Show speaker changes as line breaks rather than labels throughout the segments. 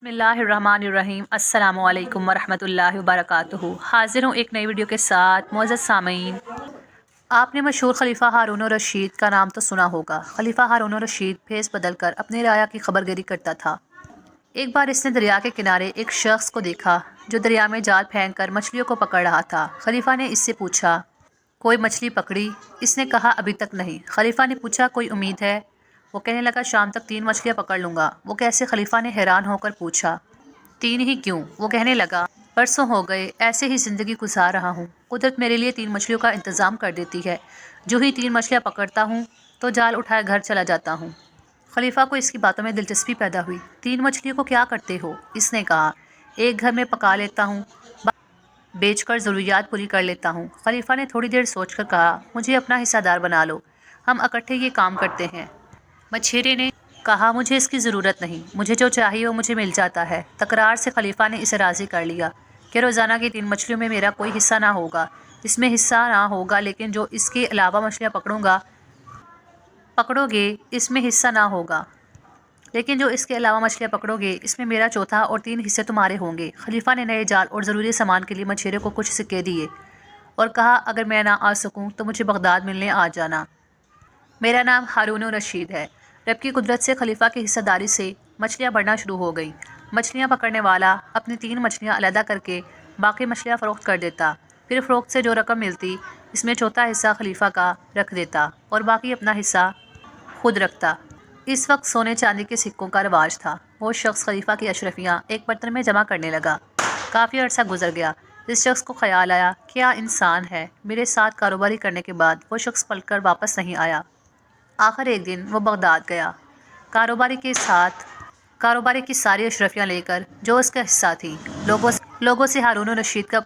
बिस्मिल्लाहिर्रहमानिर्रहीम। अस्सलामु अलैकुम वरहमतुल्लाहि वबरकातुहू। हाजिर हूँ एक नई वीडियो के साथ। मुअज़्ज़ज़ सामीन, आपने मशहूर खलीफा हारून रशीद का नाम तो सुना होगा। खलीफा हारून रशीद भेस बदलकर अपने राया की खबरगिरी करता था। एक बार इसने दरिया के किनारे एक शख्स को देखा जो दरिया में जाल फेंक कर मछलियों को पकड़ रहा था। खलीफा ने इससे पूछा, कोई मछली पकड़ी? इसने कहा, अभी तक नहीं। खलीफा ने पूछा, कोई उम्मीद है? वो कहने लगा, शाम तक 3 मछलियाँ पकड़ लूँगा। वो कैसे? खलीफा ने हैरान होकर पूछा। 3 ही क्यों? वो कहने लगा, परसों हो गए ऐसे ही ज़िंदगी गुजार रहा हूँ। कुदरत मेरे लिए 3 मछलियों का इंतज़ाम कर देती है। जो ही 3 मछलियाँ पकड़ता हूँ तो जाल उठाए घर चला जाता हूँ। खलीफा को इसकी बातों में दिलचस्पी पैदा हुई। 3 मछलियों को क्या करते हो? इसने कहा, एक घर में पका लेता हूँ, बेचकर ज़रूरियात पूरी कर लेता हूँ। खलीफा ने थोड़ी देर सोचकर कहा, मुझे अपना हिस्सेदार बना लो, हम इकट्ठे ये काम करते हैं। मछेरे ने कहा, मुझे इसकी ज़रूरत नहीं, मुझे जो चाहिए वो मुझे मिल जाता है। तकरार से खलीफा ने इसे राज़ी कर लिया कि रोज़ाना की 3 मछलियों में मेरा कोई हिस्सा ना होगा। इसमें हिस्सा ना होगा, लेकिन जो इसके अलावा मछलियाँ पकड़ोगे इसमें हिस्सा ना होगा, लेकिन जो इसके अलावा मछलियाँ पकड़ोगे इसमें मेरा चौथा और 3 हिस्से तुम्हारे होंगे। खलीफा ने नए जाल और ज़रूरी सामान के लिए मछेरे को कुछ सिक्के दिए और कहा, अगर मैं ना आ सकूं तो मुझे बगदाद मिलने आ जाना। मेरा नाम हारून रशीद है। रब की कुदरत से खलीफा की हिस्सेदारी से मछलियाँ बढ़ना शुरू हो गई। मछलियाँ पकड़ने वाला अपनी 3 मछलियाँ अलहदा करके बाकी मछलियाँ फ़रोख्त कर देता। फिर फ़रोख्त से जो रकम मिलती इसमें चौथा हिस्सा खलीफा का रख देता और बाकी अपना हिस्सा खुद रखता। इस वक्त सोने चांदी के सिक्कों का रिवाज था। वो शख्स खलीफा की अशरफियाँ एक बर्तन में जमा करने लगा। काफ़ी अर्सा गुजर गया। इस शख्स को ख्याल आया, क्या इंसान है, मेरे साथ कारोबारी करने के बाद वो शख्स पलटकर वापस नहीं आया। आखिर एक दिन वो बगदाद गया, कारोबारी की सारी अशरफियाँ लेकर जो उसका हिस्सा थी। लोगों से हारून रशीद का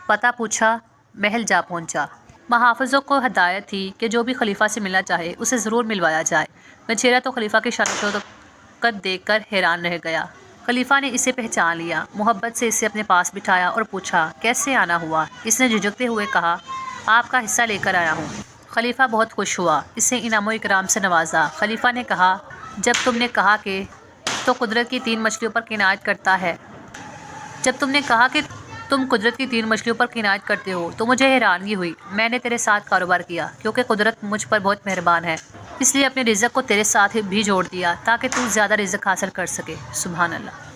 पता पूछा, महल जा पहुंचा। महाफिज़ों को हदायत थी कि जो भी खलीफा से मिलना चाहे उसे ज़रूर मिलवाया जाए। मछेरा तो खलीफा की शौकत देखकर हैरान रह गया। खलीफा ने इसे पहचान लिया, मोहब्बत से इसे अपने पास बिठाया और पूछा, कैसे आना हुआ? इसने झिझकते हुए कहा, आपका हिस्सा लेकर आया हूँ। खलीफा बहुत खुश हुआ, इसे इनाम इकराम से नवाजा। खलीफा ने कहा, जब तुमने कहा कि तो कुदरत की 3 मछलियों पर किनायत करता है जब तुमने कहा कि तुम कुदरत की 3 मछलियों पर किनायत करते हो तो मुझे हैरानगी हुई। मैंने तेरे साथ कारोबार किया क्योंकि कुदरत मुझ पर बहुत मेहरबान है, इसलिए अपने रिज़्क़ को तेरे साथ भी जोड़ दिया ताकि तू ज़्यादा रिज़्क़ हासिल कर सके। सुभान अल्लाह।